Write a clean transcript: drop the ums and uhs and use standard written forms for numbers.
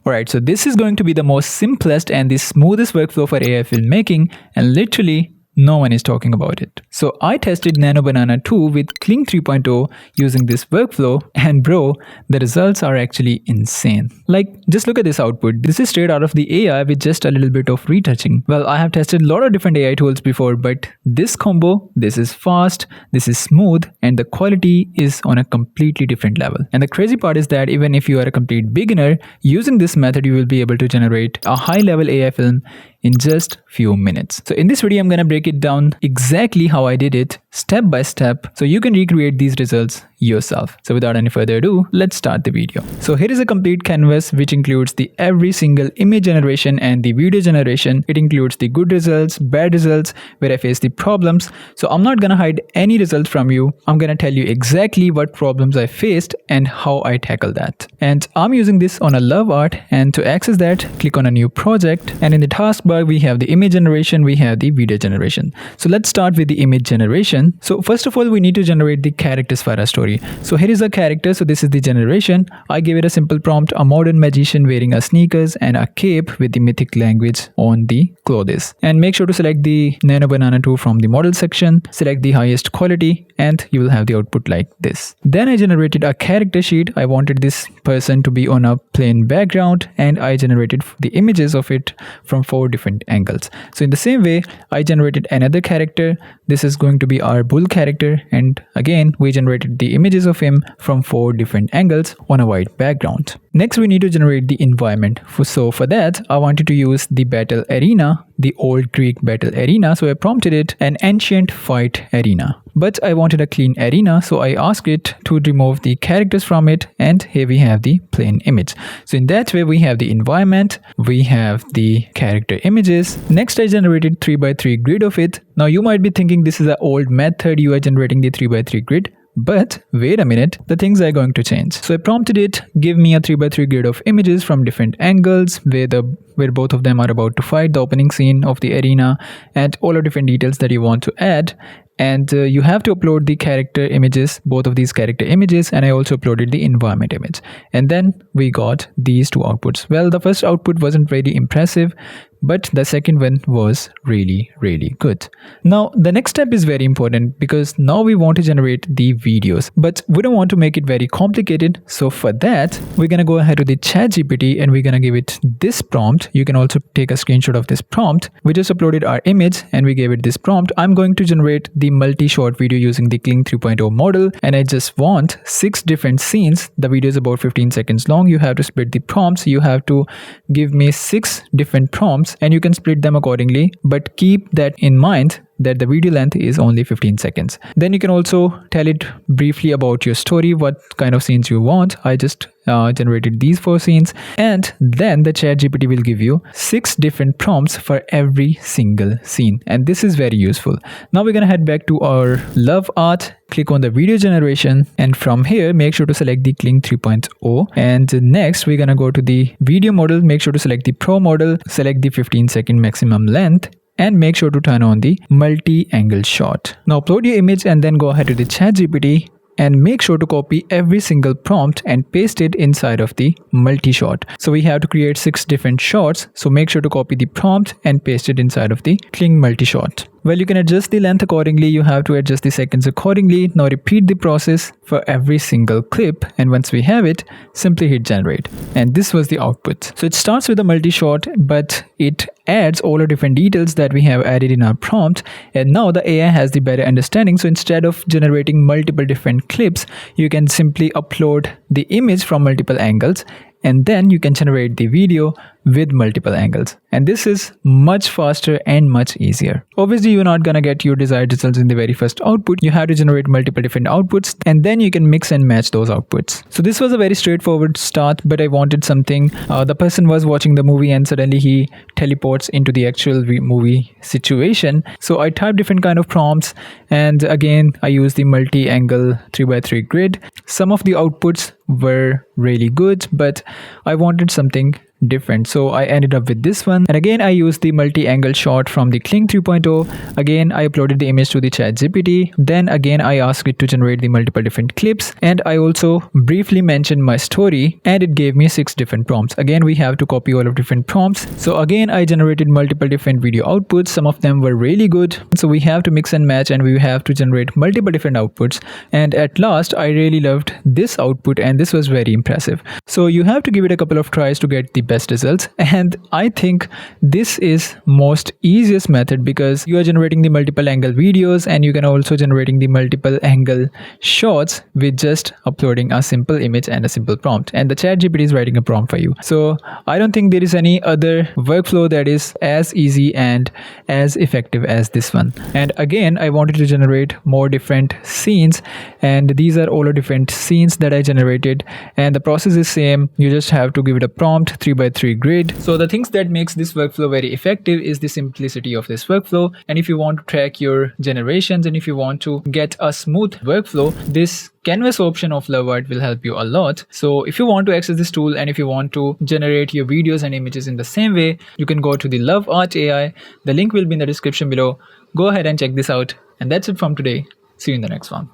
Alright, so this is going to be the most simplest and the smoothest workflow for AI filmmaking, and literally no one is talking about it. So I tested Nano Banana 2 with Kling 3.0 using this workflow, and bro, the results are actually insane. Like, just look at this output. This is straight out of the AI with just a little bit of retouching. Well, I have tested a lot of different AI tools before, but this combo, this is fast, this is smooth, and the quality is on a completely different level. And the crazy part is that even if you are a complete beginner, using this method you will be able to generate a high-level AI film in just few minutes. So in this video, I'm gonna break it down exactly how I did it, step by step, so you can recreate these results yourself. So without any further ado, let's start the video. So here is a complete canvas which includes the every single image generation and the video generation. It includes the good results, bad results, where I face the problems. So I'm not gonna hide any result from you. I'm gonna tell you exactly what problems I faced and how I tackle that. And I'm using this on a Love Art, and to access that, click on a new project, and in the taskbar we have the image generation, we have the video generation. So let's start with the image generation. So first of all, we need to generate the characters for our story. So here is a character, so this is the generation. I gave it a simple prompt, a modern magician wearing a sneakers and a cape with the mythic language on the clothes. And make sure to select the Nano Banana 2 from the model section, select the highest quality, and you will have the output like this. Then I generated a character sheet. I wanted this person to be on a plain background, and I generated the images of it from 4 different angles. So in the same way, I generated another character. This is going to be our bull character, and again we generated the images of him from 4 different angles on a white background. Next, we need to generate the environment. So for that, I wanted to use the battle arena, the old Greek battle arena. So I prompted it an ancient fight arena. But I wanted a clean arena, so I asked it to remove the characters from it, and here we have the plain image. So in that way, we have the environment, we have the character images. Next, I generated 3x3 grid of it. Now you might be thinking this is an old method, you are generating the 3x3 grid. But wait a minute, the things are going to change. So I prompted it, give me a 3x3 grid of images from different angles where both of them are about to fight, the opening scene of the arena, and all the different details that you want to add. And you have to upload the character images, both of these character images, and I also uploaded the environment image. And then we got these 2 outputs. Well, the first output wasn't very impressive, but the second one was really good. Now the next step is very important, because now we want to generate the videos, but we don't want to make it very complicated. So for that, we're gonna go ahead to the ChatGPT and we're gonna give it this prompt. You can also take a screenshot of this prompt. We just uploaded our image and we gave it this prompt. I'm going to generate the multi-shot video using the Kling 3.0 model, and I just want 6 different scenes. The video is about 15 seconds long. You have to split the prompts. You have to give me 6 different prompts, and you can split them accordingly, but keep that in mind that the video length is only 15 seconds. Then you can also tell it briefly about your story, what kind of scenes you want. I just generated these 4 scenes, and then the ChatGPT will give you 6 different prompts for every single scene, and this is very useful. Now we're gonna head back to our Love Art, click on the video generation, and from here make sure to select the Kling 3.0, and next we're gonna go to the video model. Make sure to select the Pro model, select the 15-second maximum length, and make sure to turn on the multi-angle shot. Now upload your image and then go ahead to the ChatGPT and make sure to copy every single prompt and paste it inside of the multi-shot. So we have to create 6 different shots, so make sure to copy the prompt and paste it inside of the Kling multi-shot. Well, you can adjust the length accordingly, you have to adjust the seconds accordingly. Now repeat the process for every single clip, and once we have it, simply hit generate. And this was the output. So it starts with a multi-shot, but it adds all the different details that we have added in our prompt, and now the AI has the better understanding. So instead of generating multiple different clips, you can simply upload the image from multiple angles, and then you can generate the video with multiple angles, and this is much faster and much easier. Obviously, you're not gonna get your desired results in the very first output. You have to generate multiple different outputs, and then you can mix and match those outputs. So this was a very straightforward start, but I wanted something. The person was watching the movie and suddenly he teleports into the actual movie situation. So I typed different kind of prompts, and again I used the multi-angle 3x3 grid. Some of the outputs were really good, but I wanted something different. So I ended up with this one. And again, I used the multi-angle shot from the Kling 3.0. Again, I uploaded the image to the ChatGPT. Then again, I asked it to generate the multiple different clips. And I also briefly mentioned my story and it gave me 6 different prompts. Again, we have to copy all of different prompts. So again, I generated multiple different video outputs. Some of them were really good. So we have to mix and match and we have to generate multiple different outputs. And at last, I really loved this output and this was very impressive. So you have to give it a couple of tries to get the best results. And I think this is most easiest method because you are generating the multiple angle videos and you can also generating the multiple angle shots with just uploading a simple image and a simple prompt. And the ChatGPT is writing a prompt for you. So I don't think there is any other workflow that is as easy and as effective as this one. And again, I wanted to generate more different scenes and these are all the different scenes that I generated and the process is same. You just have to give it a prompt 3x3 grid. So the things that makes this workflow very effective is the simplicity of this workflow. And if you want to track your generations and if you want to get a smooth workflow, this canvas option of Lovart will help you a lot. So if you want to access this tool and if you want to generate your videos and images in the same way, you can go to the Lovart AI. The link will be in the description below. Go ahead and check this out. And that's it from today. See you in the next one.